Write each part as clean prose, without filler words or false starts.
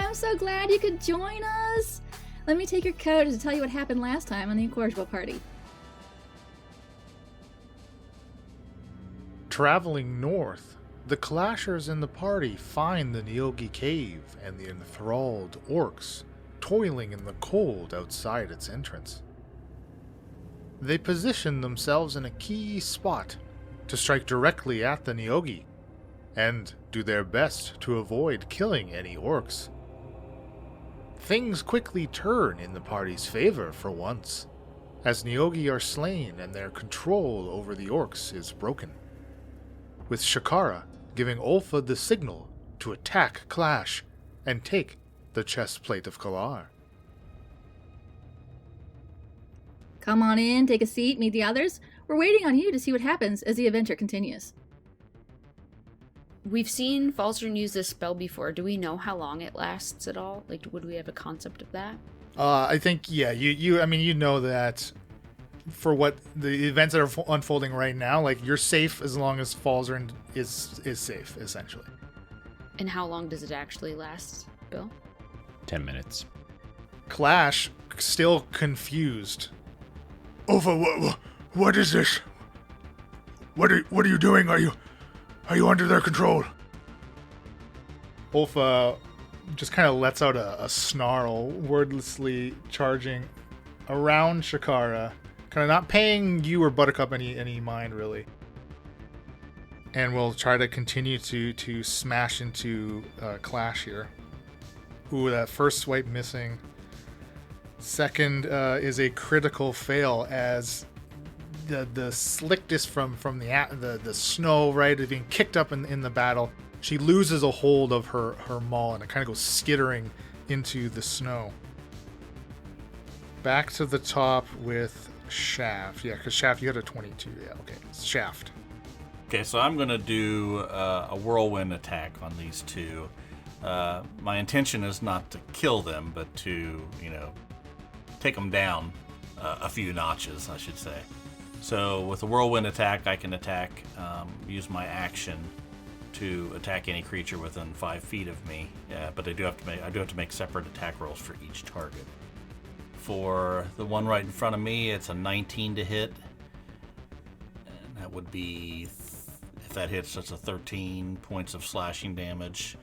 I'm so glad you could join us. Let me take your coat to tell you what happened last time on the Incorrigible party. Traveling north, the clashers in the party find the Nyogi cave and the enthralled orcs toiling in the cold outside its entrance. They position themselves in a key spot to strike directly at the Nyogi and do their best to avoid killing any orcs. Things quickly turn in the party's favor for once, as Nyogi are slain and their control over the orcs is broken, with Shakara giving Ulfa the signal to attack Clash and take the chestplate of Kalar. Come on in, take a seat, meet the others. We're waiting on you to see what happens as the adventure continues. We've seen Falzern use this spell before. Do we know how long it lasts at all? Like, would we have a concept of that? I think, yeah, you know that for what the events that are unfolding right now, like, you're safe as long as Falzern is safe, essentially. And how long does it actually last, Bill? 10 minutes. Clash, still confused. Ulfa, what is this? What are you doing? Are you under their control? Ulfa just kind of lets out a snarl, wordlessly charging around Shakara, kind of not paying you or Buttercup any mind, really. And we'll try to continue to smash into Clash here. Ooh, that first swipe missing. Second is a critical fail, as the slickness from the snow, right, is being kicked up in the battle. She loses a hold of her maul, and it kind of goes skittering into the snow. Back to the top with Shaft. Yeah, because Shaft, you had a 22. Yeah, okay. Shaft. Okay, so I'm going to do a whirlwind attack on these two. My intention is not to kill them, but to, take them down a few notches, I should say. So with a whirlwind attack, I can attack, use my action to attack any creature within 5 feet of me. But I do have to make separate attack rolls for each target. For the one right in front of me, it's a 19 to hit. And that would be, if that hits, that's a 13 points of slashing damage.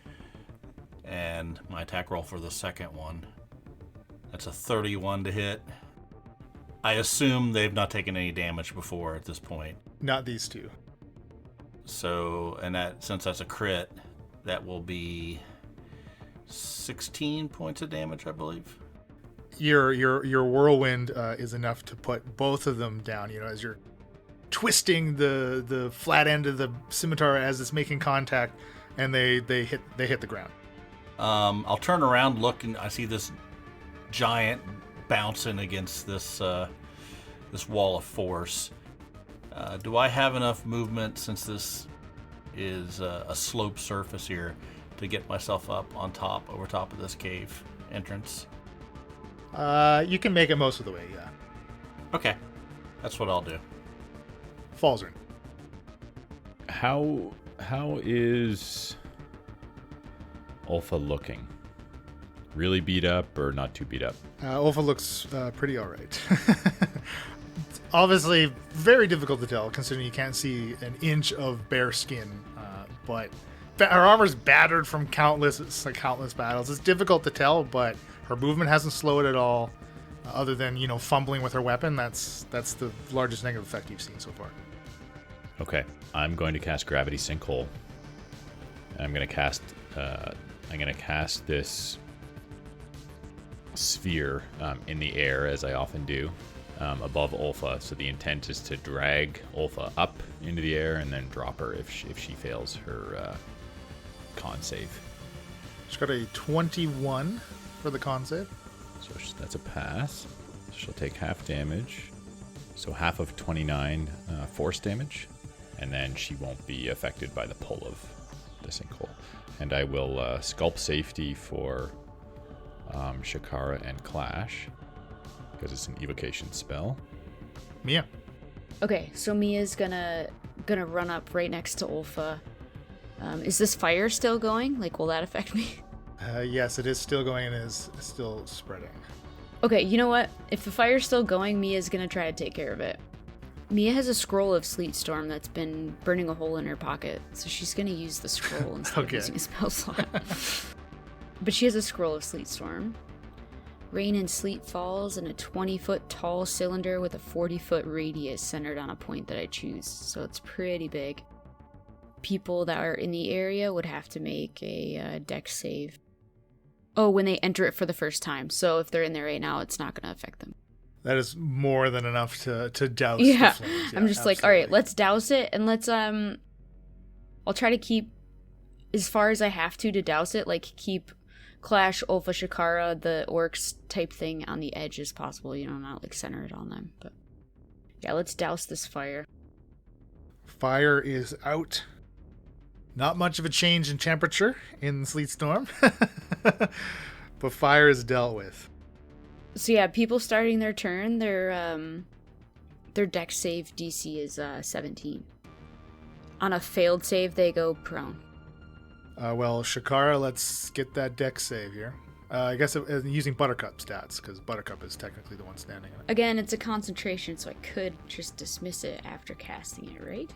And my attack roll for the second one, that's a 31 to hit. I assume they've not taken any damage before at this point. Not these two. So, and that, since that's a crit, that will be 16 points of damage, I believe. Your whirlwind is enough to put both of them down. As you're twisting the flat end of the scimitar as it's making contact, and they hit the ground. I'll turn around, look, and I see this giant bouncing against this wall of force. Do I have enough movement, since this is a slope surface here, to get myself up over top of this cave entrance? You can make it most of the way, yeah. Okay, that's what I'll do. Falzern. How is Ulfa looking? Really beat up or not too beat up? Ulfa looks pretty alright. It's obviously very difficult to tell, considering you can't see an inch of bare skin. But her armor's battered from countless battles. It's difficult to tell, but her movement hasn't slowed at all. Other than, fumbling with her weapon, that's the largest negative effect you've seen so far. Okay, I'm going to cast Gravity Sinkhole. I'm going to cast this sphere in the air, as I often do, above Ulfa. So the intent is to drag Ulfa up into the air and then drop her if she fails her con save. She's got a 21 for the con save. So that's a pass. She'll take half damage. So half of 29 force damage. And then she won't be affected by the pull of the sinkhole. And I will sculpt safety for Shakara and Clash, because it's an evocation spell. Mia. Okay, so Mia's gonna run up right next to Ulfa. Is this fire still going? Like, will that affect me? Yes, it is still going and is still spreading. Okay, you know what? If the fire's still going, Mia's gonna try to take care of it. Mia has a scroll of Sleet Storm that's been burning a hole in her pocket, so she's gonna use the scroll instead of using a spell slot. But she has a scroll of Sleet Storm. Rain and sleet falls in a 20-foot tall cylinder with a 40-foot radius centered on a point that I choose, so it's pretty big. People that are in the area would have to make a dex save. Oh, when they enter it for the first time. So if they're in there right now, it's not going to affect them. That is more than enough to douse Yeah. the flames. Yeah, I'm just like, all right, let's douse it, and let's I'll try to keep as far as I have to douse it, like keep Clash, Ulfa, Shakara, the orcs type thing on the edge as possible, not like center it on them. But yeah, let's douse this fire. Fire is out. Not much of a change in temperature in the Sleet Storm, but fire is dealt with. So yeah, people starting their turn, their dex save DC is 17. On a failed save, they go prone. Well, Shakara, let's get that dex save here. I guess using Buttercup stats, because Buttercup is technically the one standing in it. Again, it's a concentration, so I could just dismiss it after casting it, right?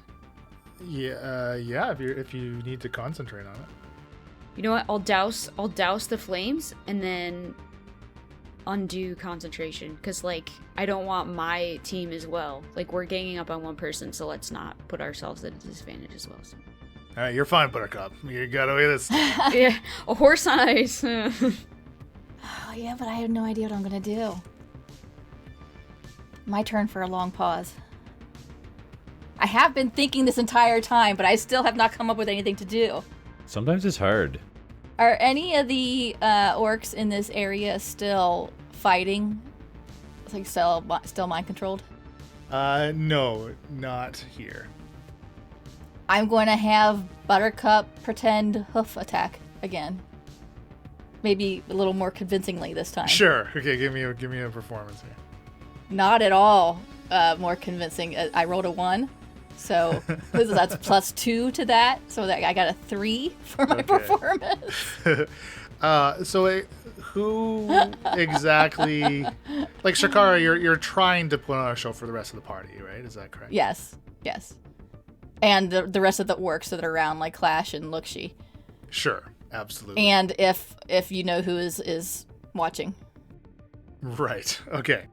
Yeah, if you need to concentrate on it. You know what? I'll douse the flames and then undo concentration, because I don't want my team as well. We're ganging up on one person, so let's not put ourselves at a disadvantage as well. So. All right, you're fine, Buttercup. You got away this. Yeah, a horse on ice. Oh, yeah, but I have no idea what I'm gonna do. My turn for a long pause. I have been thinking this entire time, but I still have not come up with anything to do. Sometimes it's hard. Are any of the orcs in this area still fighting? Still mind controlled? No, not here. I'm going to have Buttercup pretend hoof attack again. Maybe a little more convincingly this time. Sure. Okay, give me a performance here. Not at all more convincing. I rolled a 1. So that's +2 to that. So that I got a 3 for my performance. Who exactly? Shakara, you're trying to put on a show for the rest of the party, right? Is that correct? Yes. And the rest of the orcs that are around, like Clash and Lookshi. Sure, absolutely. And if you know who is watching. Right. Okay.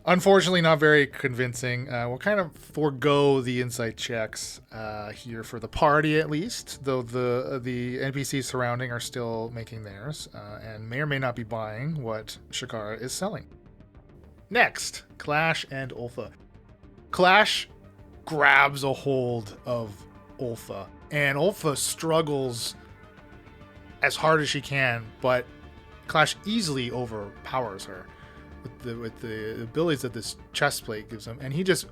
Unfortunately, not very convincing. We'll kind of forego the insight checks here for the party, at least, though the NPCs surrounding are still making theirs and may or may not be buying what Shakara is selling. Next, Clash and Ulfa. Clash grabs a hold of Ulfa, and Ulfa struggles as hard as she can, but Clash easily overpowers her with the abilities that this chestplate gives him, and he just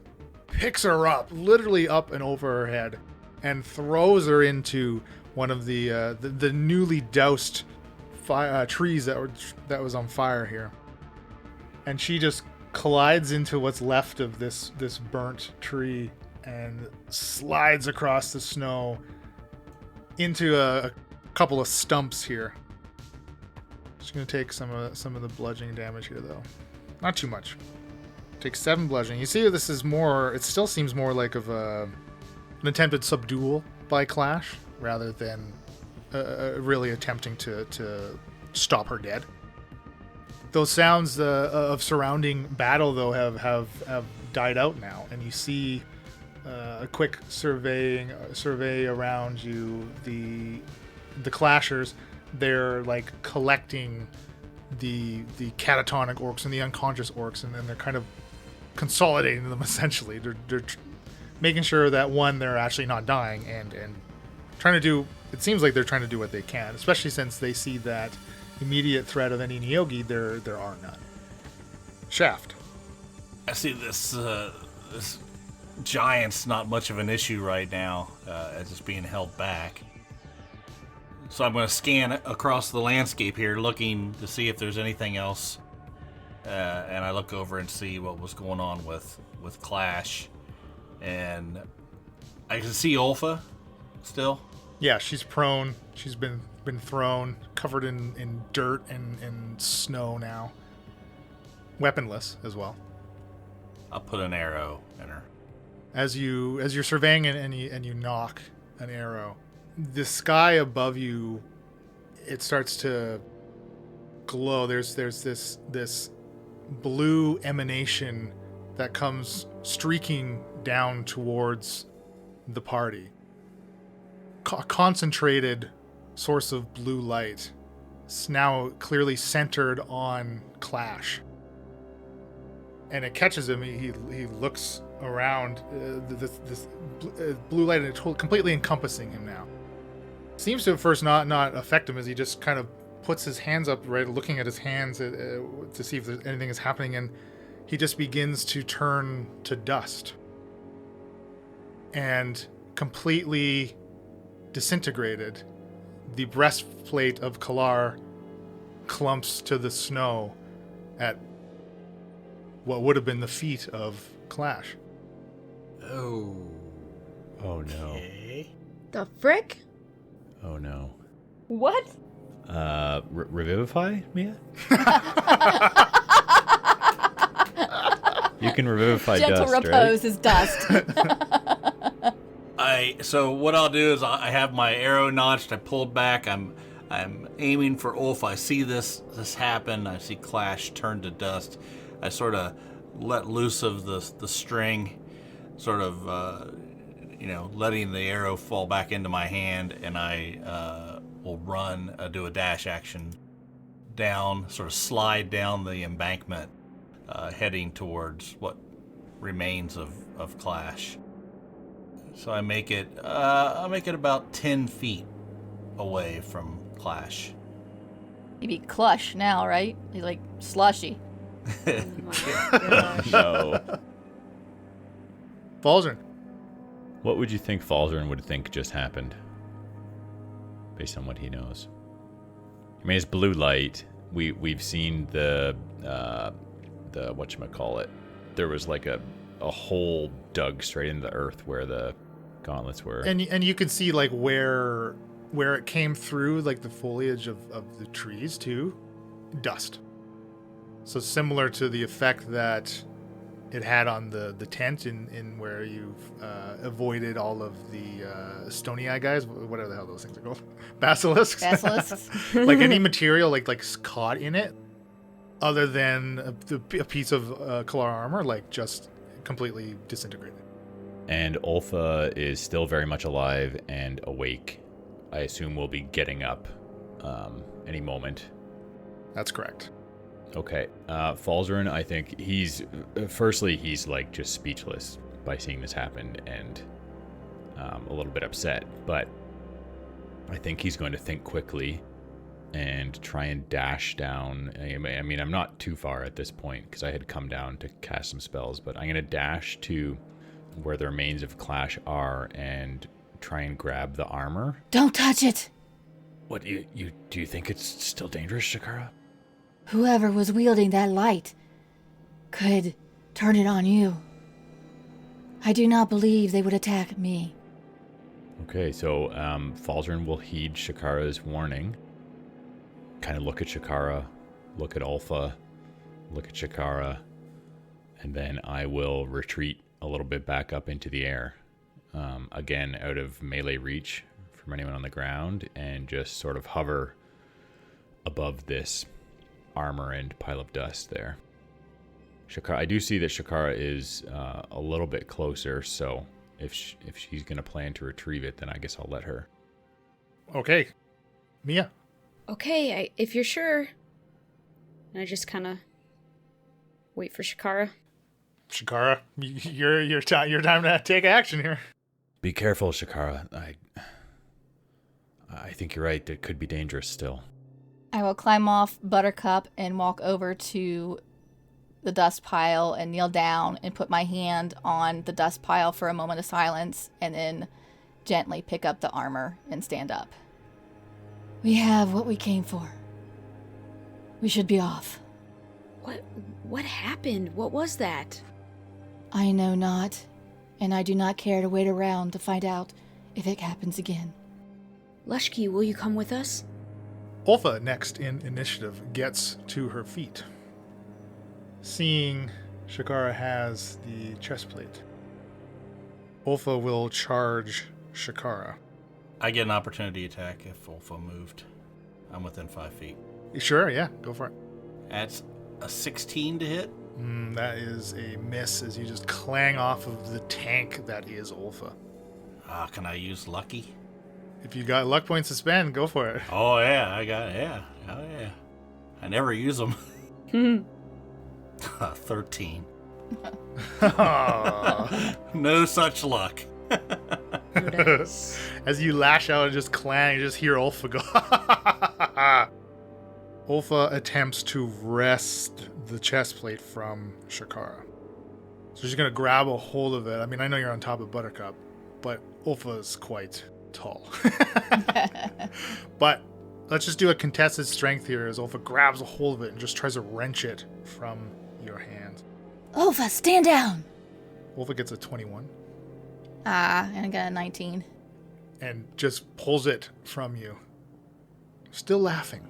picks her up, literally up and over her head, and throws her into one of the newly doused trees that was on fire here, and she just collides into what's left of this burnt tree and slides across the snow into a couple of stumps here. She's gonna take some of the bludgeoning damage here, though. Not too much. Take 7 bludgeoning. You see, this is more. It still seems more like an attempted subdual by Clash rather than really attempting to stop her dead. Those sounds of surrounding battle, though, have died out now, and you see a quick survey around you. The Clashers, they're collecting the catatonic orcs and the unconscious orcs, and then they're kind of consolidating them essentially. They're making sure that they're actually not dying, and trying to do. It seems like they're trying to do what they can, especially since they see that immediate threat of any Neogi there are none. Shaft. I see this giant's not much of an issue right now, as it's being held back. So I'm going to scan across the landscape here, looking to see if there's anything else. And I look over and see what was going on with Clash. And I can see Ulfa still. Yeah, she's prone. She's been thrown, covered in dirt and snow now. Weaponless as well. I'll put an arrow in her. As you're surveying it and you knock an arrow, the sky above you, it starts to glow. There's this blue emanation that comes streaking down towards the party. Concentrated source of blue light. It's now clearly centered on Clash. And it catches him. He looks around. This blue light is completely encompassing him now. Seems to at first not affect him, as he just kind of puts his hands up, right, looking at his hands to see if there's anything is happening, and he just begins to turn to dust. And completely disintegrated, the breastplate of Kalar clumps to the snow at what would have been the feet of Clash. Oh. Oh no. Okay. The frick? Oh no. What? Revivify, Mia? You can revivify Gentle dust, repose is dust. So what I'll do is I have my arrow notched. I pulled back. I'm aiming for Ulf. I see this happen. I see Clash turn to dust. I sort of let loose of the string, sort of letting the arrow fall back into my hand, and I will run, do a dash action down, sort of slide down the embankment, heading towards what remains of Clash. So I make it. I'll make it about 10 feet away from Clash. You'd be Clush now, right? You're like slushy. Oh my gosh. No. Falzern. What would you think Falzern would think just happened? Based on what he knows. I mean, it's blue light. We've seen the whatchamacallit. There was like a hole dug straight into the earth where the gauntlets were. And you can see like where it came through, like the foliage of the trees too. Dust. So similar to the effect that it had on the tent in where you've avoided all of the stony eye guys, whatever the hell those things are called, basilisks. Basilisks. Like any material like caught in it, other than a piece of Kalar armor, like just completely disintegrated. And Ulfa is still very much alive and awake. I assume we'll be getting up any moment. That's correct. Okay. Falzern, I think he's like just speechless by seeing this happen and a little bit upset. But I think he's going to think quickly and try and dash down. I mean, I'm not too far at this point because I had come down to cast some spells, but I'm going to dash to where the remains of Clash are and try and grab the armor. Don't touch it! What, do you think it's still dangerous, Shakara? Whoever was wielding that light could turn it on you. I do not believe they would attack me. Okay, so Falzern will heed Shakara's warning. Kind of look at Shakara, look at Ulfa, look at Shakara, and then I will retreat a little bit back up into the air. Again, out of melee reach from anyone on the ground, and just sort of hover above this armor and pile of dust there. Shakara, I do see that Shakara is a little bit closer, so if she's going to plan to retrieve it, then I guess I'll let her. Okay. Mia. Okay, if you're sure. And I just kind of wait for Shakara. Shakara, your time to take action here. Be careful, Shakara. I think you're right. It could be dangerous still. I will climb off Buttercup and walk over to the dust pile and kneel down and put my hand on the dust pile for a moment of silence and then gently pick up the armor and stand up. We have what we came for. We should be off. What happened? What was that? I know not, and I do not care to wait around to find out if it happens again. Lushki, will you come with us? Ulfa, next in initiative, gets to her feet. Seeing Shakara has the chestplate, Ulfa will charge Shakara. I get an opportunity attack if Ulfa moved. I'm within 5 feet. Sure, yeah, go for it. That's a 16 to hit. That is a miss as you just clang off of the tank that is Ulfa. Can I use lucky? If you got luck points to spend, go for it. Oh, yeah, I got it. Yeah. Oh, yeah. I never use them. 13. No such luck. As you lash out and just clang, you just hear Ulfa go. Ulfa attempts to wrest the chestplate from Shakara. So she's going to grab a hold of it. I mean, I know you're on top of Buttercup, but Ulfa's quite tall. But let's just do a contested strength here as Ulfa grabs a hold of it and just tries to wrench it from your hand. Ulfa, stand down! Ulfa gets a 21 And I got a 19. and just pulls it from you. Still laughing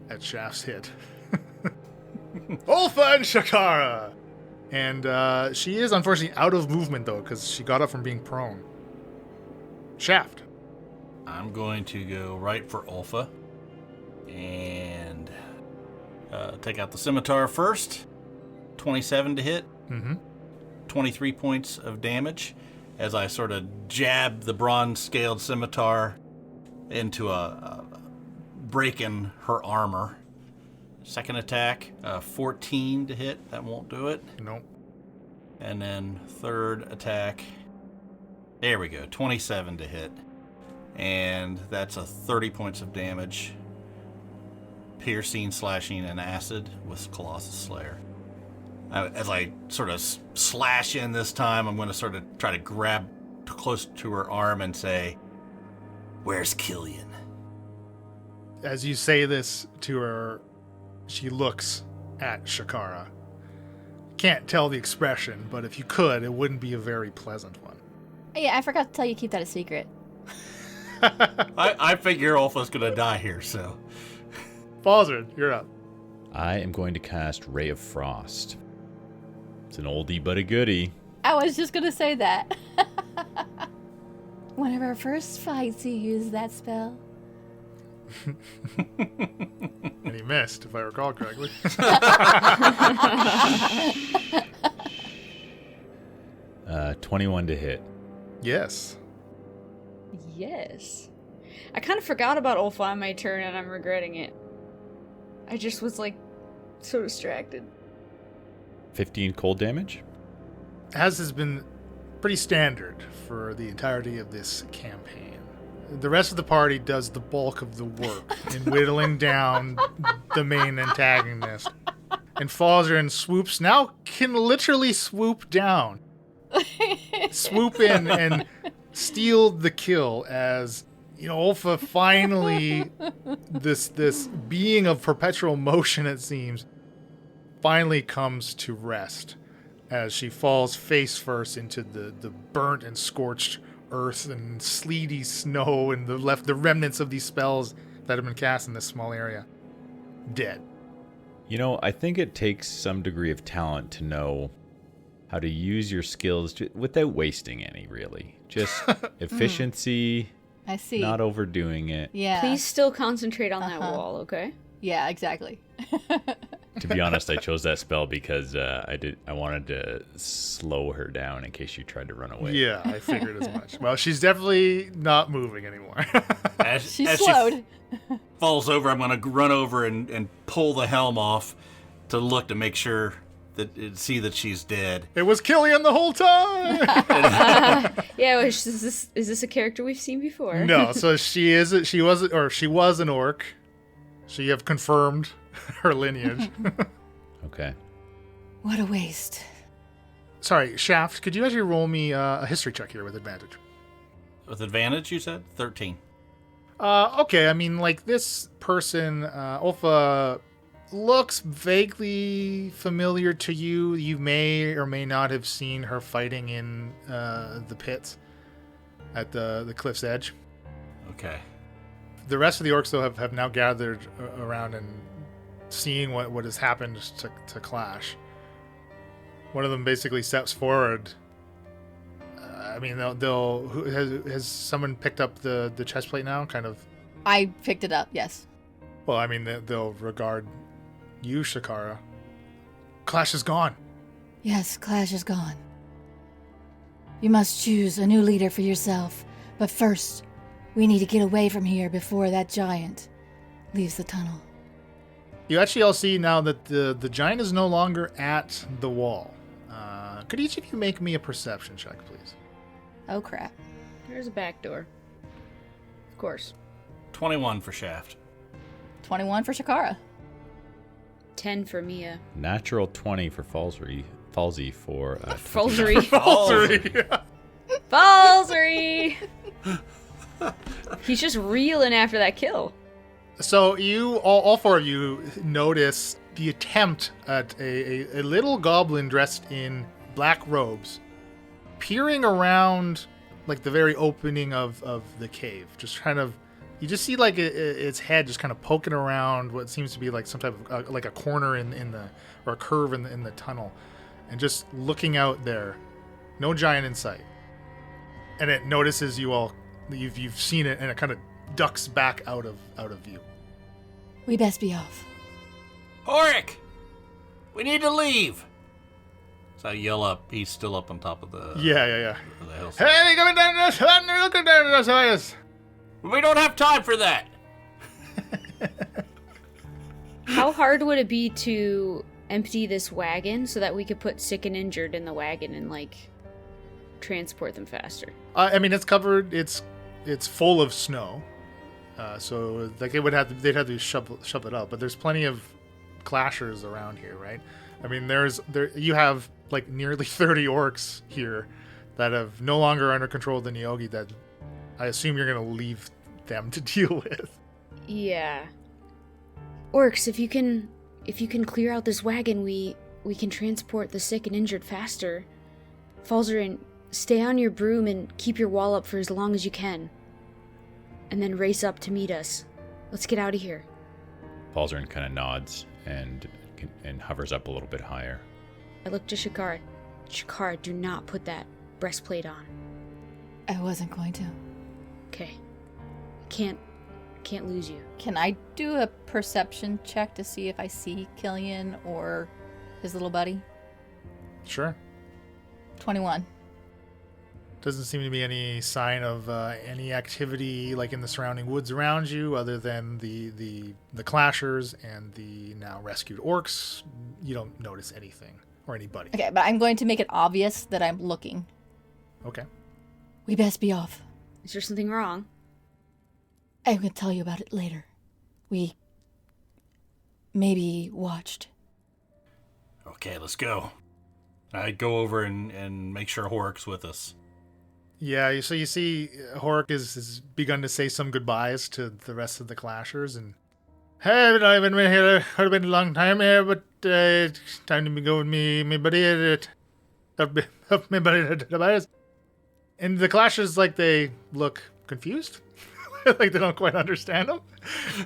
at Shaft's hit. Ulfa and Shakara! And she is unfortunately out of movement though, because she got up from being prone. Shaft. I'm going to go right for Ulfa and take out the scimitar first. 27 to hit. 23 points of damage as I sort of jab the bronze-scaled scimitar into a break in her armor. Second attack, 14 to hit. That won't do it. Nope. And then third attack, there we go, 27 to hit. And that's a 30 points of damage. Piercing, slashing, and acid with Colossus Slayer. As I sort of slash in this time, I'm going to sort of try to grab close to her arm and say, "Where's Killian?" As you say this to her, she looks at Shakara. Can't tell the expression, but if you could, it wouldn't be a very pleasant one. Yeah, I forgot to tell you keep that a secret. I figure Ulfa's going to die here, so. Falzard, you're up. I am going to cast Ray of Frost. It's an oldie but a goodie. I was just going to say that. One of our first fights, you used that spell. And he missed, if I recall correctly. 21 to hit. Yes. Yes. I kind of forgot about Ulfa on my turn and I'm regretting it. I just was like so distracted. 15 cold damage. As has been pretty standard for the entirety of this campaign. The rest of the party does the bulk of the work in whittling down the main antagonist. And Falzern swoops, now can literally swoop down. Swoop in and steal the kill as, you know, Ulfa finally, this being of perpetual motion, it seems, finally comes to rest as she falls face first into the burnt and scorched earth and sleety snow and the remnants of these spells that have been cast in this small area. Dead. You know, I think it takes some degree of talent to know how to use your skills without wasting any, really. Just efficiency, I see. not overdoing it. Yeah. Please still concentrate on that wall, okay? Yeah, exactly. To be honest, I chose that spell because I wanted to slow her down in case she tried to run away. Yeah, I figured as much. Well, she's definitely not moving anymore. She's as slowed. She falls over, I'm going to run over and pull the helm off to look to make sure see that she's dead. It was Killian the whole time. Yeah, is this a character we've seen before? No, so she was an orc. So you have confirmed her lineage. Okay. What a waste. Sorry, Shaft, could you actually roll me a history check here with advantage? With advantage, you said? 13. Okay, I mean, like, this person, Ulfa, looks vaguely familiar to you. You may or may not have seen her fighting in the pits at the cliff's edge. Okay. The rest of the orcs, though, have now gathered around and seeing what has happened to Clash. One of them basically steps forward. I mean, has someone picked up the chestplate now? Kind of. I picked it up, yes. Well, I mean, they'll regard you, Shakara. Clash is gone. Yes, Clash is gone. You must choose a new leader for yourself. But first, we need to get away from here before that giant leaves the tunnel. You actually all see now that the giant is no longer at the wall. Could each of you make me a perception check, please? Oh, crap. There's a back door. Of course. 21 for Shaft. 21 for Shakara. 10 for Mia. Natural 20 for Falsey for... Falsery. Falsery! Falsery! He's just reeling after that kill. So you, all four of you, notice the attempt at a little goblin dressed in black robes peering around like the very opening of the cave. Just kind of, you just see like its head just kind of poking around what seems to be like some type of like a corner in the, or a curve in the tunnel, and just looking out there. No giant in sight. And it notices you all. You've seen it, and it kind of ducks back out of view. We best be off. Horik! We need to leave! So I yell up. He's still up on top of the... Yeah. The hillside. Hey, coming down the sun, looking down the sides. We don't have time for that! How hard would it be to empty this wagon so that we could put sick and injured in the wagon and, like, transport them faster? I mean, it's covered. It's full of snow, so like they'd have to shove it up. But there's plenty of clashers around here, right? I mean, you have like nearly 30 orcs here that have no longer under control of the Neogi. That I assume you're gonna leave them to deal with. Yeah. Orcs, if you can clear out this wagon, we can transport the sick and injured faster. Falzarin, stay on your broom and keep your wall up for as long as you can. And then race up to meet us. Let's get out of here. Falzarin kind of nods and hovers up a little bit higher. I look to Shakara. Shakara, do not put that breastplate on. I wasn't going to. Okay. Can't lose you. Can I do a perception check to see if I see Killian or his little buddy? Sure. 21. Doesn't seem to be any sign of any activity like in the surrounding woods around you, other than the clashers and the now rescued orcs. You don't notice anything or anybody. Okay, but I'm going to make it obvious that I'm looking. Okay. We best be off. Is there something wrong? I'm going to tell you about it later. We maybe watched. Okay, let's go. I'd go over and make sure Horik's with us. Yeah, so you see Horik has begun to say some goodbyes to the rest of the clashers, and hey, I've been here, it's been a long time here, but time to go with me, buddy. Help me, buddy. And the clashers, like, they look confused. Like they don't quite understand him.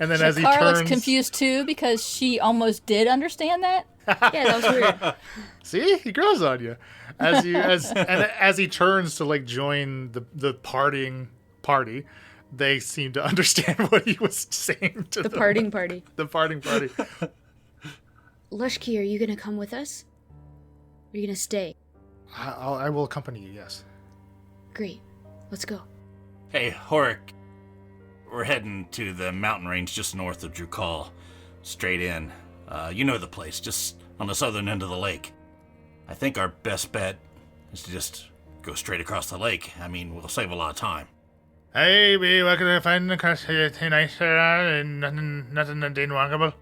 And then as he turns... looks confused too, because she almost did understand that. Yeah, that was weird. See, he grows on you. As he turns to like join the partying party, they seem to understand what he was saying to the them. parting party. The parting party. Lushki, are you gonna come with us? Are you gonna stay? I will accompany you. Yes. Great. Let's go. Hey, Horik. We're heading to the mountain range just north of Drukal. Straight in. You know the place, just on the southern end of the lake. I think our best bet is to just go straight across the lake. I mean, we'll save a lot of time. Hey, we're gonna find across here tonight, and nothing unwalkable.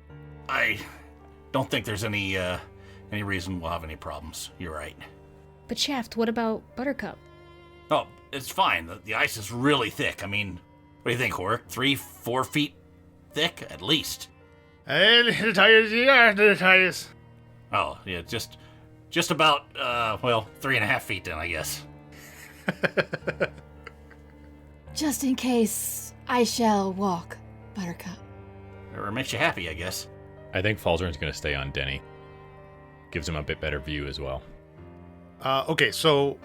I don't think there's any reason we'll have any problems. You're right. But Shaft, what about Buttercup? Oh, it's fine. The ice is really thick. I mean, what do you think, Horik? 3-4 feet thick, at least. Hey, the tires, yeah, the tires. Oh, yeah, just about, 3.5 feet then, I guess. Just in case, I shall walk Buttercup. Or makes you happy, I guess. I think Falzern's going to stay on Denny. Gives him a bit better view as well. Okay, so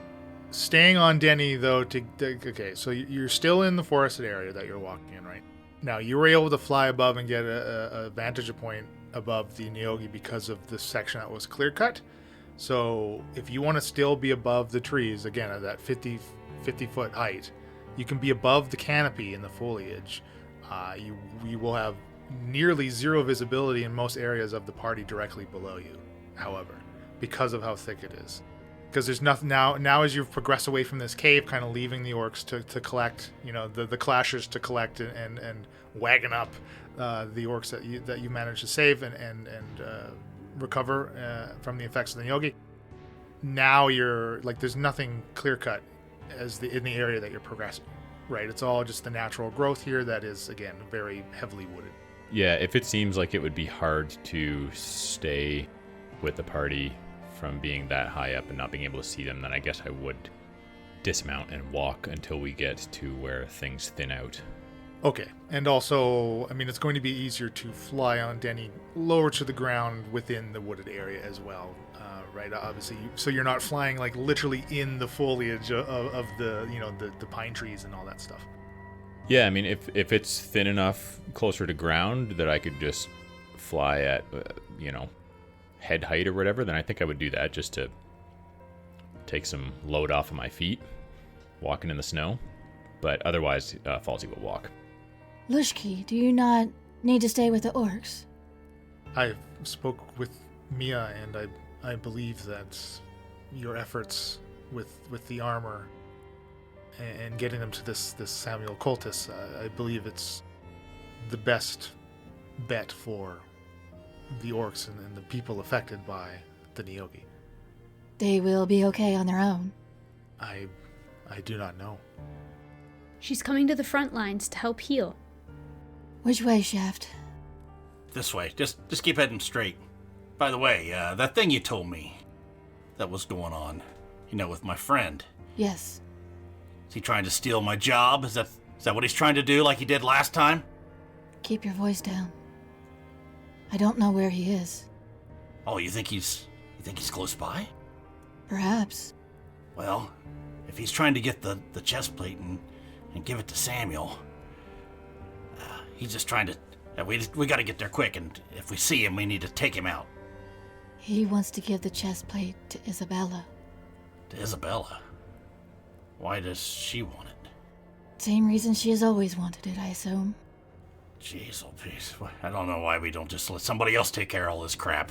staying on Denny, though, okay, so you're still in the forested area that you're walking in, right? Now, you were able to fly above and get a vantage point above the Nyogi because of the section that was clear cut. So if you want to still be above the trees, again, at that 50 foot height, you can be above the canopy in the foliage. You will have nearly zero visibility in most areas of the party directly below you, however, because of how thick it is. Because there's nothing now as you've progressed away from this cave, kind of leaving the orcs to collect, the clashers to collect and wagon up the orcs that you managed to save and recover from the effects of the Nyogi. Now you're like, there's nothing clear cut in the area that you're progressing, right? It's all just the natural growth here that is, again, very heavily wooded. Yeah, if it seems like it would be hard to stay with the party from being that high up and not being able to see them, then I guess I would dismount and walk until we get to where things thin out. Okay, and also, I mean, it's going to be easier to fly on Denny lower to the ground within the wooded area as well, right? Obviously, so you're not flying like literally in the foliage of the pine trees and all that stuff. Yeah, I mean, if it's thin enough closer to ground that I could just fly at, head height or whatever, then I think I would do that just to take some load off of my feet walking in the snow. But otherwise, Falsey will walk. Lushki, do you not need to stay with the orcs? I spoke with Mia, and I believe that your efforts with the armor and getting them to this Samuel Cultus, I believe it's the best bet for the orcs and the people affected by the Nyogi. They will be okay on their own. I do not know. She's coming to the front lines to help heal. Which way, Shaft? This way. Just keep heading straight. By the way, that thing you told me that was going on, with my friend. Yes. Is he trying to steal my job? Is that what he's trying to do like he did last time? Keep your voice down. I don't know where he is. Oh, you think he's close by? Perhaps. Well, if he's trying to get the chest plate and give it to Samuel, he's just trying to... We gotta get there quick, and if we see him, we need to take him out. He wants to give the chest plate to Isabella. To Isabella? Why does she want it? Same reason she has always wanted it, I assume. Jeez, oh peace. I don't know why we don't just let somebody else take care of all this crap.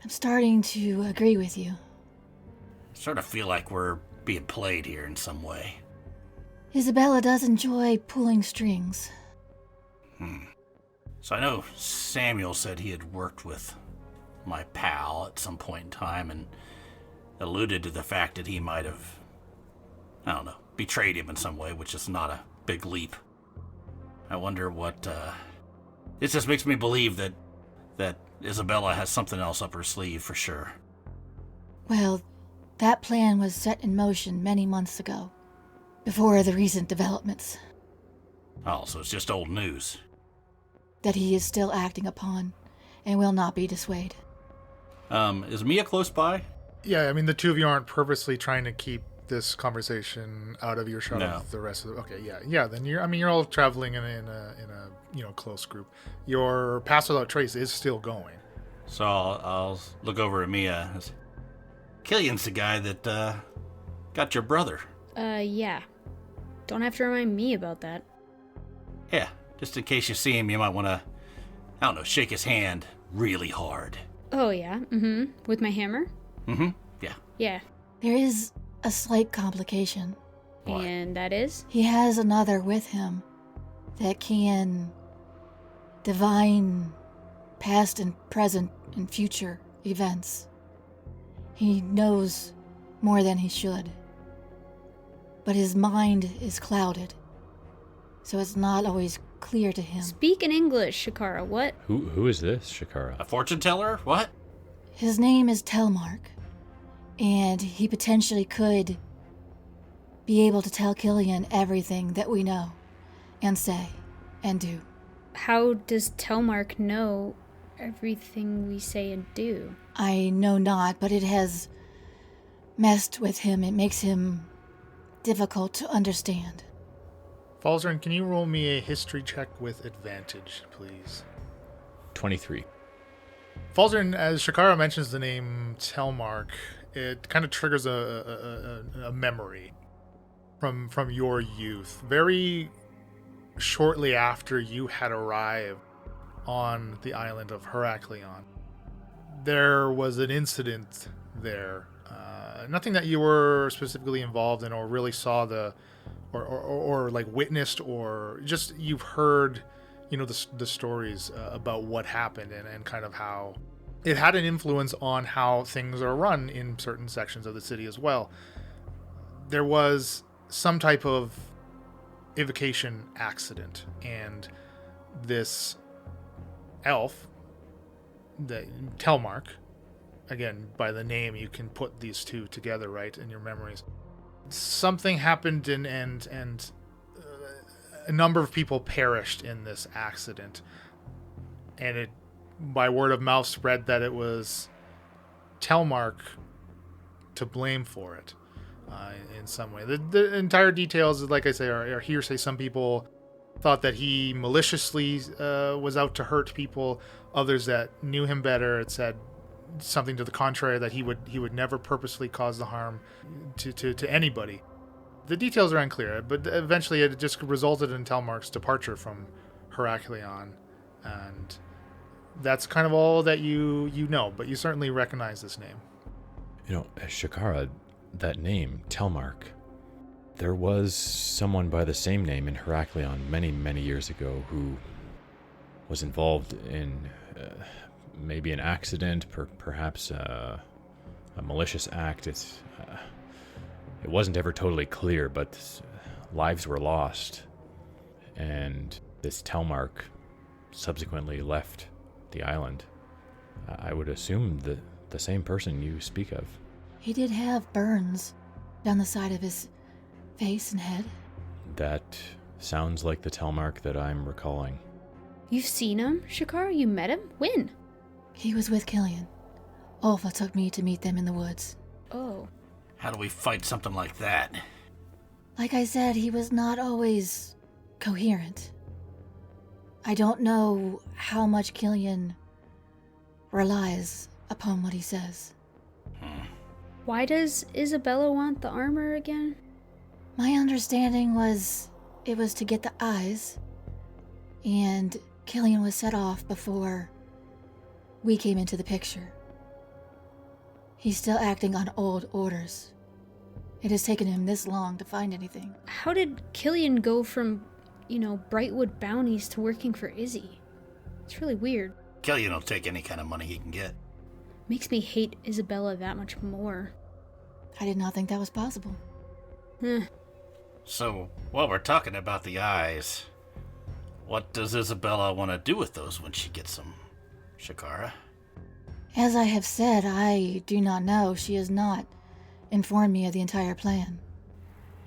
I'm starting to agree with you. I sort of feel like we're being played here in some way. Isabella does enjoy pulling strings. So I know Samuel said he had worked with my pal at some point in time and alluded to the fact that he might have, betrayed him in some way, which is not a big leap. I wonder what, This just makes me believe that Isabella has something else up her sleeve for sure. Well, that plan was set in motion many months ago, before the recent developments. Oh, so it's just old news. That he is still acting upon, and will not be dissuaded. Is Mia close by? Yeah, I mean, the two of you aren't purposely trying to keep this conversation out of earshot of the rest of the... Okay, yeah. Then you're all traveling in a close group. Your pass without trace is still going. So I'll look over at Mia. Killian's the guy that got your brother. Yeah. Don't have to remind me about that. Yeah, just in case you see him, you might want to, shake his hand really hard. Oh, yeah. With my hammer? Yeah. Yeah. There is a slight complication. What? And that is? He has another with him that can divine past and present and future events. He knows more than he should. But his mind is clouded, so it's not always clear to him. Speak in English, Shakara. What? Who is this, Shakara? A fortune teller? What? His name is Telmark, and he potentially could be able to tell Killian everything that we know, and say, and do. How does Telmark know everything we say and do? I know not, but it has messed with him. It makes him difficult to understand. Falzarin, can you roll me a history check with advantage, please? 23. Falzarin, as Shakara mentions the name Telmark, it kind of triggers a memory from your youth. Very shortly after you had arrived on the island of Heraklion, there was an incident there. Nothing that you were specifically involved in or really saw or like witnessed, or just you've heard, the stories about what happened and kind of how it had an influence on how things are run in certain sections of the city as well. There was some type of evocation accident, and this elf, the Telmark, again, by the name, you can put these two together, right, in your memories. Something happened, and a number of people perished in this accident, and it, by word of mouth, spread that it was Telmark to blame for it in some way. The entire details, like I say, are hearsay. Some people thought that he maliciously was out to hurt people. Others that knew him better had said something to the contrary, that he would never purposely cause the harm to anybody. The details are unclear, but eventually it just resulted in Telmark's departure from Heraklion, and that's kind of all that you know, but you certainly recognize this name. Shakara, that name, Telmark, there was someone by the same name in Heraklion many, many years ago who was involved in maybe an accident, perhaps a malicious act. It wasn't ever totally clear, but lives were lost, and this Telmark subsequently left the island. I would assume the same person you speak of. He did have burns down the side of his face and head. That sounds like the Telmark that I'm recalling. You've seen him, Shakara? You met him? When? He was with Killian. Olfa took me to meet them in the woods. Oh. How do we fight something like that? Like I said, he was not always coherent. I don't know how much Killian relies upon what he says. Why does Isabella want the armor again? My understanding was it was to get the eyes, and Killian was set off before we came into the picture. He's still acting on old orders. It has taken him this long to find anything. How did Killian go from, Brightwood bounties to working for Izzy? It's really weird. Killian will take any kind of money he can get. Makes me hate Isabella that much more. I did not think that was possible. So, while we're talking about the eyes, what does Isabella want to do with those when she gets them, Shakara? As I have said, I do not know. She has not informed me of the entire plan.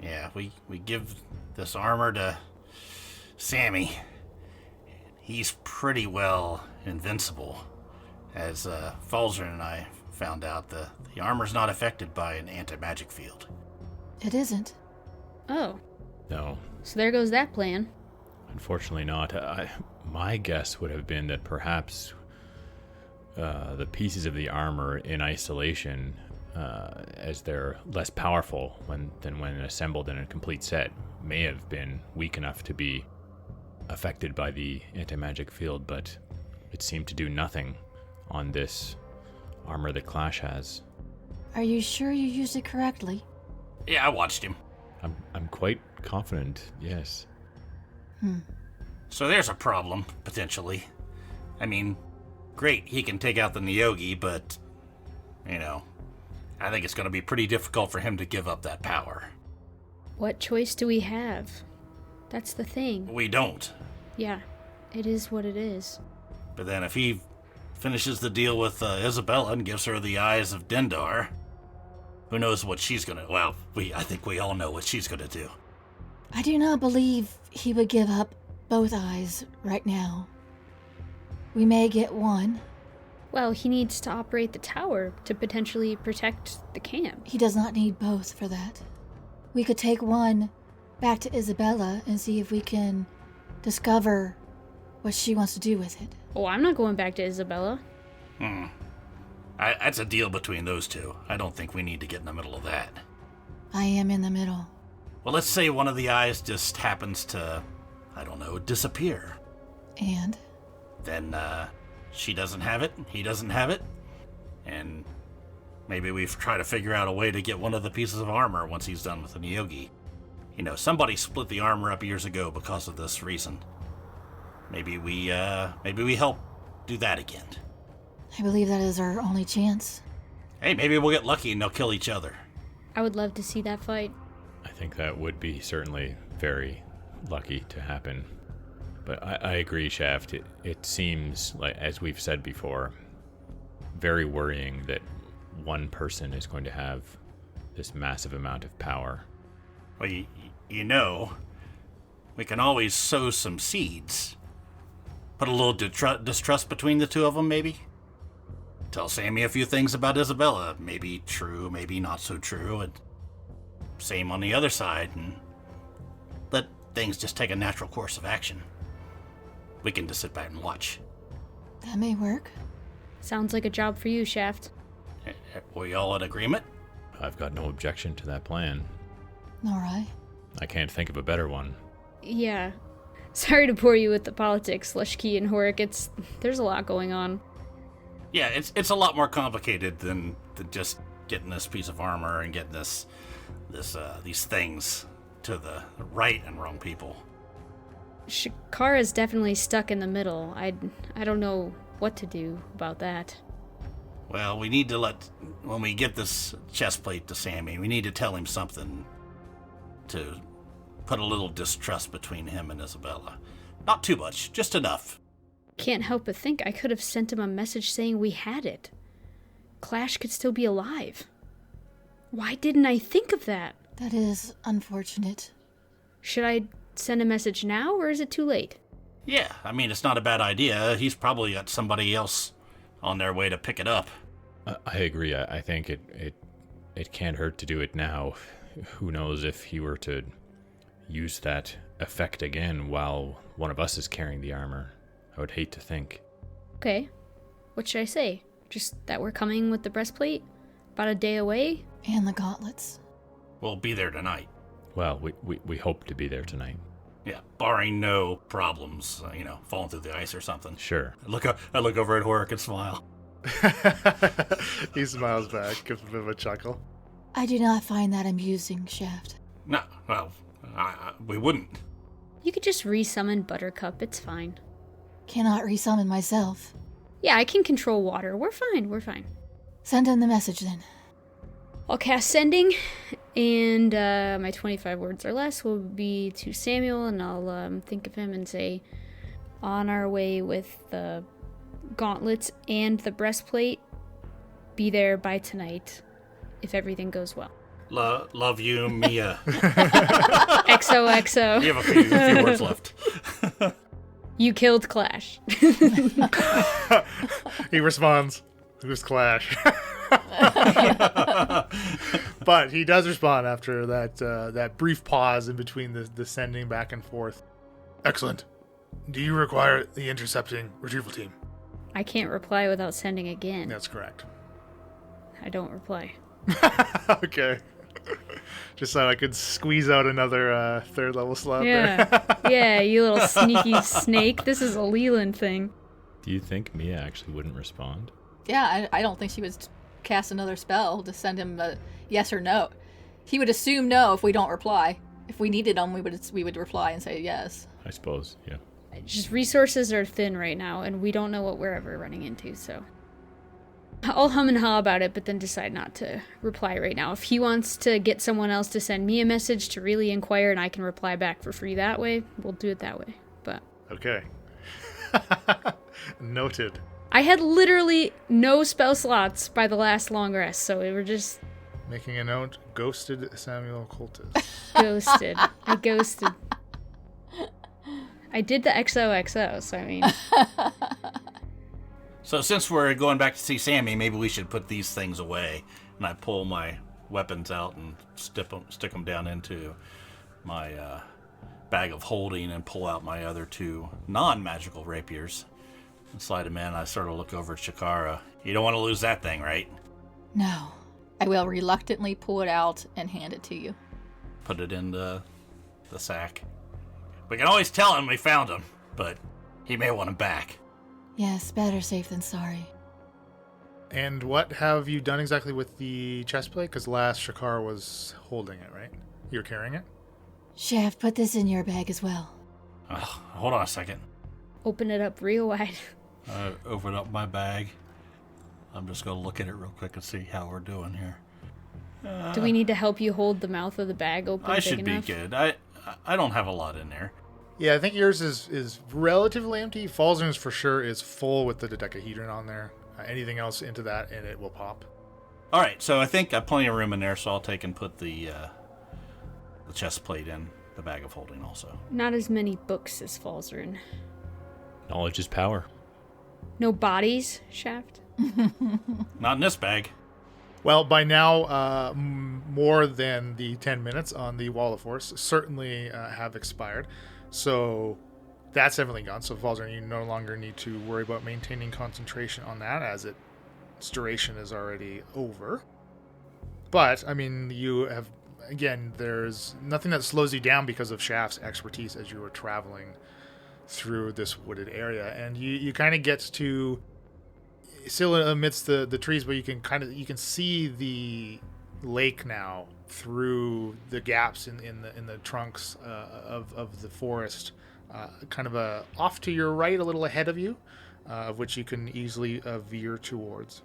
Yeah, we give this armor to Sammy. He's pretty well invincible. As Falzarin and I found out, the armor's not affected by an anti-magic field. It isn't. Oh. No. So there goes that plan. Unfortunately not. My guess would have been that perhaps the pieces of the armor in isolation, as they're less powerful than when assembled in a complete set, may have been weak enough to be affected by the anti-magic field, but it seemed to do nothing on this armor that Clash has. Are you sure you used it correctly? Yeah, I watched him. I'm quite confident, yes. So there's a problem, potentially. I mean, great, he can take out the Neogi, but, I think it's going to be pretty difficult for him to give up that power. What choice do we have? That's the thing. We don't. Yeah, it is what it is. But then if he finishes the deal with Isabella and gives her the eyes of Dendar, who knows what she's going to... Well, I think we all know what she's going to do. I do not believe he would give up both eyes right now. We may get one. Well, he needs to operate the tower to potentially protect the camp. He does not need both for that. We could take one back to Isabella and see if we can discover what she wants to do with it. Oh, I'm not going back to Isabella. That's a deal between those two. I don't think we need to get in the middle of that. I am in the middle. Well, let's say one of the eyes just happens to, I don't know, disappear. And? Then, she doesn't have it, he doesn't have it, and maybe we try to figure out a way to get one of the pieces of armor once he's done with the Nyogi. You know, somebody split the armor up years ago because of this reason. Maybe we help do that again. I believe that is our only chance. Hey, maybe we'll get lucky and they'll kill each other. I would love to see that fight. I think that would be certainly very lucky to happen. But I agree, Shaft. It seems, like, as we've said before, very worrying that one person is going to have this massive amount of power. Well, you know, we can always sow some seeds. Put a little distrust between the two of them, maybe. Tell Sammy a few things about Isabella. Maybe true, maybe not so true. And same on the other side. And let things just take a natural course of action. We can just sit back and watch. That may work. Sounds like a job for you, Shaft. We all in agreement? I've got no objection to that plan. Nor I. I can't think of a better one. Yeah. Sorry to bore you with the politics, Lushki and Horik. There's a lot going on. Yeah, it's a lot more complicated than just getting this piece of armor and getting these things to the right and wrong people. Shakara's definitely stuck in the middle. I don't know what to do about that. Well, we need to when we get this chestplate to Sammy, we need to tell him something to put a little distrust between him and Isabella. Not too much, just enough. Can't help but think I could have sent him a message saying we had it. Clash could still be alive. Why didn't I think of that? That is unfortunate. Should I send a message now, or is it too late? Yeah, I mean, it's not a bad idea. He's probably got somebody else on their way to pick it up. I agree. I think it can't hurt to do it now. Who knows if he were to use that effect again while one of us is carrying the armor. I would hate to think. Okay. What should I say? Just that we're coming with the breastplate? About a day away? And the gauntlets. We'll be there tonight. Well, we hope to be there tonight. Yeah, barring no problems, falling through the ice or something. Sure. I look over at Horik and smile. He smiles back, gives a bit of a chuckle. I do not find that amusing, Shaft. No, well, we wouldn't. You could just resummon Buttercup, it's fine. Cannot resummon myself. Yeah, I can control water. We're fine. Send him the message then. I'll cast Sending, and my 25 words or less will be to Samuel, and I'll think of him and say, on our way with the gauntlets and the breastplate, be there by tonight, if everything goes well. Love you, Mia. XOXO. You have a few words left. You killed Clash. He responds, "Who's Clash?" But he does respond after that brief pause in between the sending back and forth. Excellent. Do you require the intercepting retrieval team? I can't reply without sending again. That's correct. I don't reply. Okay. Just so I could squeeze out another third level slot Yeah. there. Yeah, you little sneaky snake. This is a Leland thing. Do you think Mia actually wouldn't respond? Yeah, I don't think she would cast another spell to send him a yes or no. He would assume no if we don't reply. If we needed him, we would reply and say yes. I suppose, yeah. Just resources are thin right now, and we don't know what we're ever running into, so... I'll hum and haw about it, but then decide not to reply right now. If he wants to get someone else to send me a message to really inquire and I can reply back for free that way, we'll do it that way. But Okay. Noted. I had literally no spell slots by the last long rest, so we were just Making a note, ghosted Samuel Cultus. ghosted. I ghosted. I did the XOXO, so I mean... So since we're going back to see Sammy, maybe we should put these things away. And I pull my weapons out and stick them down into my bag of holding and pull out my other 2 non-magical rapiers and slide them in. I sort of look over at Shakara. You don't want to lose that thing, right? No. I will reluctantly pull it out and hand it to you. Put it in the sack. We can always tell him we found him, but he may want him back. Yes, better safe than sorry. And what have you done exactly with the chest plate? Because last Shakara was holding it, right? You're carrying it? Shaft, put this in your bag as well. Hold on a second. Open it up real wide. I open up my bag. I'm just going to look at it real quick and see how we're doing here. Do we need to help you hold the mouth of the bag open I big should enough? be good. I don't have a lot in there. Yeah, I think yours is relatively empty. Falzern's for sure is full with the dodecahedron on there. Anything else into that and it will pop. All right, so I think I have plenty of room in there, so I'll take and put the chest plate in the bag of holding also. Not as many books as Falzern. Knowledge is power. No bodies, Shaft? Not in this bag. Well, by now, more than the 10 minutes on the Wall of Force certainly have expired. So that's everything gone. So Falzern, you no longer need to worry about maintaining concentration on that, as its duration is already over. But, I mean, you have, again, there's nothing that slows you down because of Shaft's expertise as you were traveling through this wooded area. And you kind of get to, still amidst the trees, but you can see the lake now through the gaps in the trunks of the forest, kind of off to your right, a little ahead of you, of which you can easily veer towards.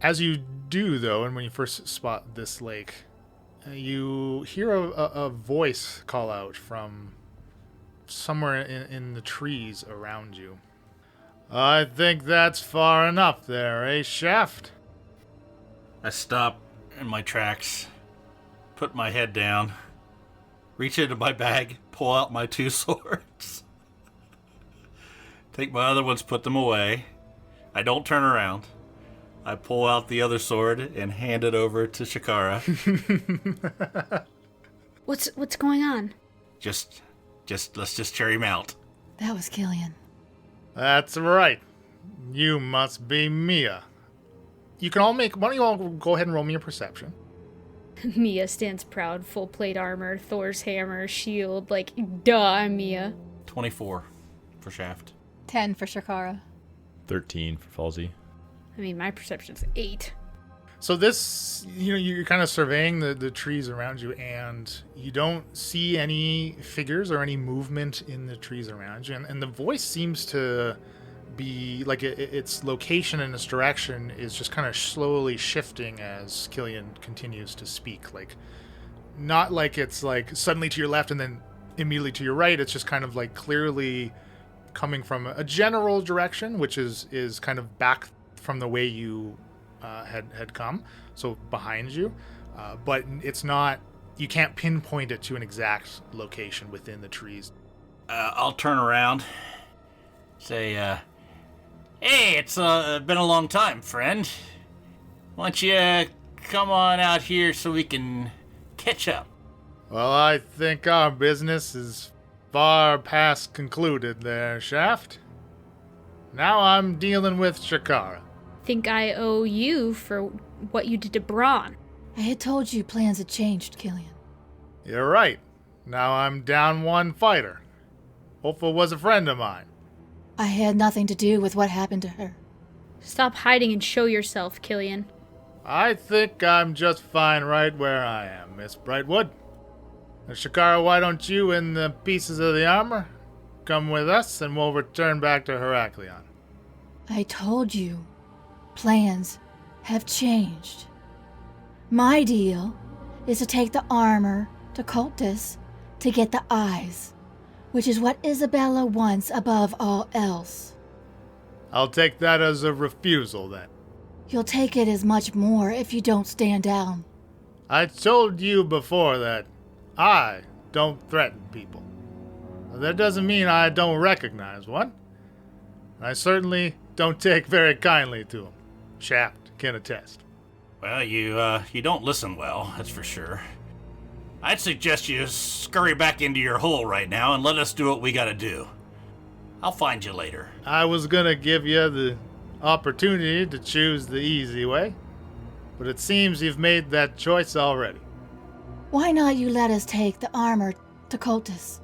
As you do, though, and when you first spot this lake, you hear a voice call out from somewhere in the trees around you. I think that's far enough there, eh, Shaft? I stop in my tracks, put my head down, reach into my bag, pull out my 2 swords, take my other ones, put them away. I don't turn around. I pull out the other sword and hand it over to Shakara. What's going on? Just let's just cheer him out. That was Killian. That's right. You must be Mia. You can all why don't you all go ahead and roll me a perception? Mia stands proud, full plate armor, Thor's hammer, shield, like, duh, I'm Mia. 24 for Shaft. 10 for Shakara. 13 for Falsey. I mean, my perception's 8. So this, you're kind of surveying the trees around you, and you don't see any figures or any movement in the trees around you. And the voice seems to be, like, its location and its direction is just kind of slowly shifting as Killian continues to speak. Like, not like it's, like, suddenly to your left and then immediately to your right. It's just kind of, like, clearly coming from a general direction, which is kind of back from the way you had come, so behind you, but it's not, you can't pinpoint it to an exact location within the trees. I'll turn around, say, hey, it's been a long time, friend. Why don't you come on out here so we can catch up? Well, I think our business is far past concluded there, Shaft. Now I'm dealing with Shakara. Think I owe you for what you did to Braun. I had told you plans had changed, Killian. You're right. Now I'm down one fighter. Opha was a friend of mine. I had nothing to do with what happened to her. Stop hiding and show yourself, Killian. I think I'm just fine right where I am, Miss Brightwood. Shakara, why don't you and the pieces of the armor come with us and we'll return back to Heraklion? I told you. Plans have changed. My deal is to take the armor to Cultus to get the eyes, which is what Isabella wants above all else. I'll take that as a refusal, then. You'll take it as much more if you don't stand down. I told you before that I don't threaten people. That doesn't mean I don't recognize one. I certainly don't take very kindly to him. Shaft can attest. Well, you don't listen well, that's for sure. I'd suggest you scurry back into your hole right now and let us do what we gotta do. I'll find you later. I was gonna give you the opportunity to choose the easy way, but it seems you've made that choice already. Why not you let us take the armor to Cultus,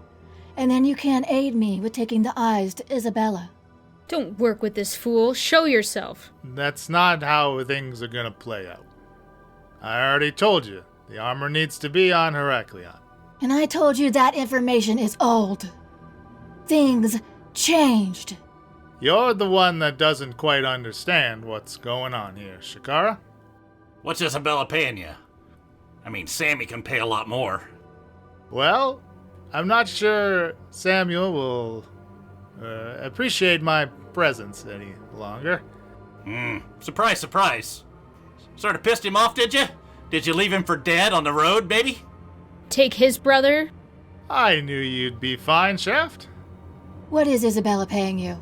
and then you can aid me with taking the eyes to Isabella. Don't work with this fool. Show yourself. That's not how things are gonna play out. I already told you, the armor needs to be on Heraklion. And I told you that information is old. Things changed. You're the one that doesn't quite understand what's going on here, Shakara. What's Isabella paying you? I mean, Sammy can pay a lot more. Well, I'm not sure Samuel will appreciate my presence any longer. Surprise, surprise. Sort of pissed him off, did you? Did you leave him for dead on the road, baby? Take his brother? I knew you'd be fine, Shaft. What is Isabella paying you?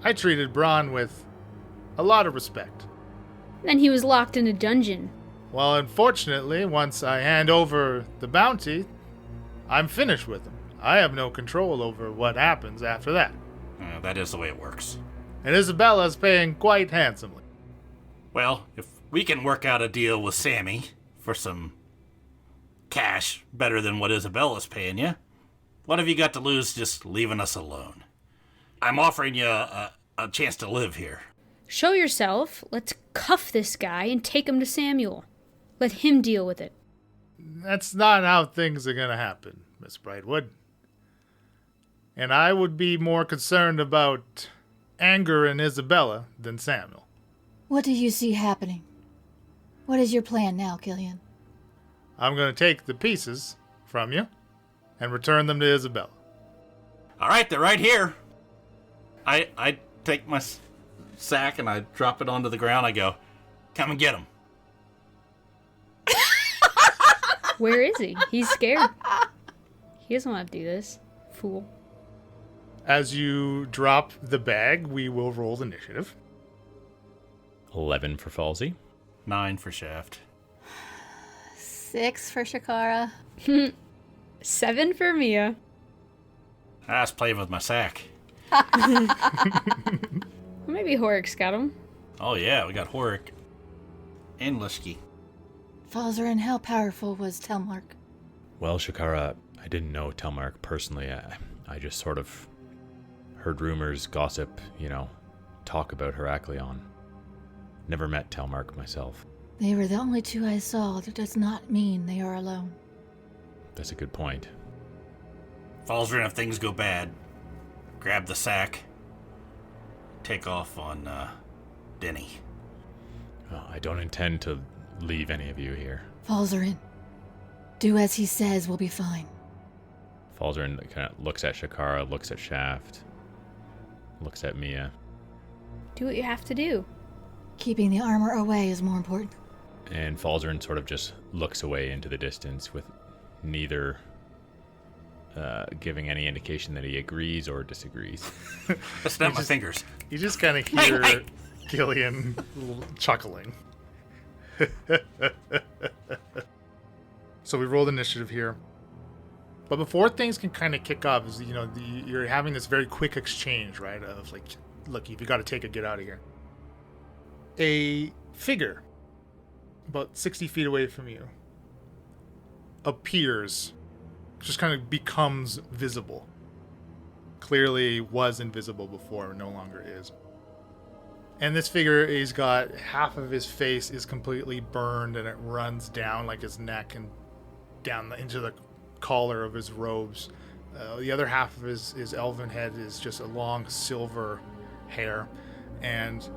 I treated Braun with a lot of respect. Then he was locked in a dungeon. Well, unfortunately, once I hand over the bounty, I'm finished with him. I have no control over what happens after that. That is the way it works. And Isabella's paying quite handsomely. Well, if we can work out a deal with Sammy for some cash better than what Isabella's paying you, what have you got to lose just leaving us alone? I'm offering you a chance to live here. Show yourself. Let's cuff this guy and take him to Samuel. Let him deal with it. That's not how things are gonna happen, Miss Brightwood. And I would be more concerned about anger in Isabella than Samuel. What do you see happening? What is your plan now, Killian? I'm gonna take the pieces from you and return them to Isabella. All right, they're right here. I take my sack and I drop it onto the ground. I go, come and get him. Where is he? He's scared. He doesn't want to do this. Fool. As you drop the bag, we will roll the initiative. 11 for Falsey. 9 for Shaft. 6 for Shakara. 7 for Mia. I was playing with my sack. Maybe Horik's got him. Oh yeah, we got Horik and Lishki. Falzarin, how powerful was Telmark? Well, Shakara, I didn't know Telmark personally. I just sort of heard rumors, gossip, talk about Heraklion. Never met Telmark myself. They were the only two I saw. That does not mean they are alone. That's a good point. Falzarin, if things go bad, grab the sack, take off on Denny. Well, I don't intend to leave any of you here. Falzarin, do as he says, we'll be fine. Falzarin kind of looks at Shakara, looks at Shaft, looks at Mia. Do what you have to do. Keeping the armor away is more important. And Falzarin sort of just looks away into the distance with neither giving any indication that he agrees or disagrees. I snap my fingers. You just kind of hear Killian chuckling. So we rolled initiative here. But before things can kind of kick off, you're having this very quick exchange, right? Of like, look, if you got to take it, get out of here. A figure about 60 feet away from you appears, just kind of becomes visible. Clearly was invisible before, no longer is. And this figure, he's got half of his face is completely burned and it runs down like his neck and down into the collar of his robes. The other half of his elven head is just a long silver hair. And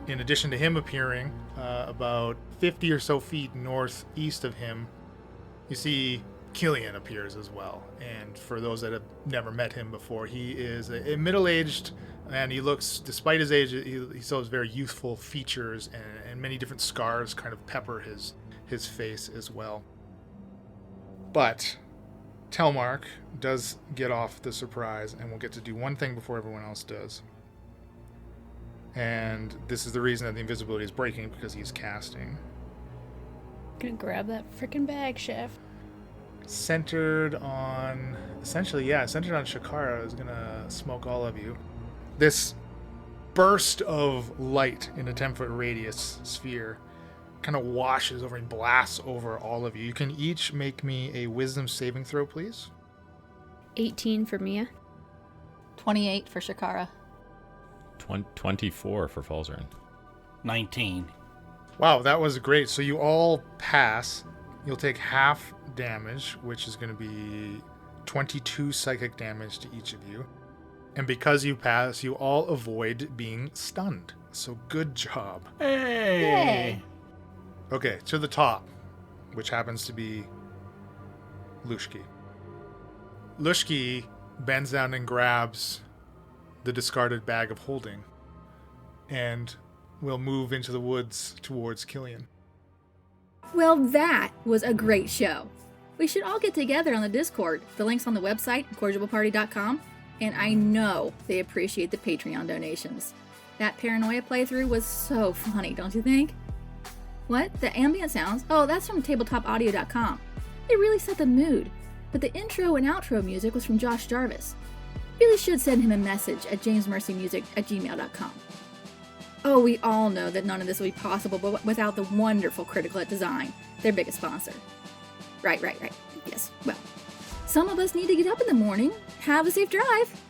in addition to him appearing about 50 or so feet northeast of him, you see Killian appears as well. And for those that have never met him before, he is a middle-aged, and he looks, despite his age, he still has very youthful features, and many different scars kind of pepper his face as well. But Telmark does get off the surprise and will get to do one thing before everyone else does. And this is the reason that the invisibility is breaking, because he's casting. Gonna grab that freaking bag, chef. Centered on Shakara is gonna smoke all of you. This burst of light in a 10-foot radius sphere kind of washes over and blasts over all of you. You can each make me a wisdom saving throw, please. 18 for Mia. 28 for Shakara. 24 for Falzarin. 19. Wow, that was great. So you all pass. You'll take half damage, which is going to be 22 psychic damage to each of you. And because you pass, you all avoid being stunned. So good job. Hey! Yay. Okay, to the top, which happens to be Lushki. Lushki bends down and grabs the discarded bag of holding and will move into the woods towards Killian. Well, that was a great show. We should all get together on the Discord. The link's on the website, incorrigibleparty.com, and I know they appreciate the Patreon donations. That paranoia playthrough was so funny, don't you think? What? The ambient sounds? Oh, that's from tabletopaudio.com. They really set the mood. But the intro and outro music was from Josh Jarvis. Really should send him a message at jamesmercymusic@gmail.com. Oh, we all know that none of this would be possible without the wonderful Critical Hit Design, their biggest sponsor. Right. Yes, well, some of us need to get up in the morning. Have a safe drive.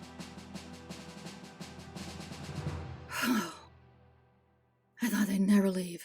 I thought they'd never leave.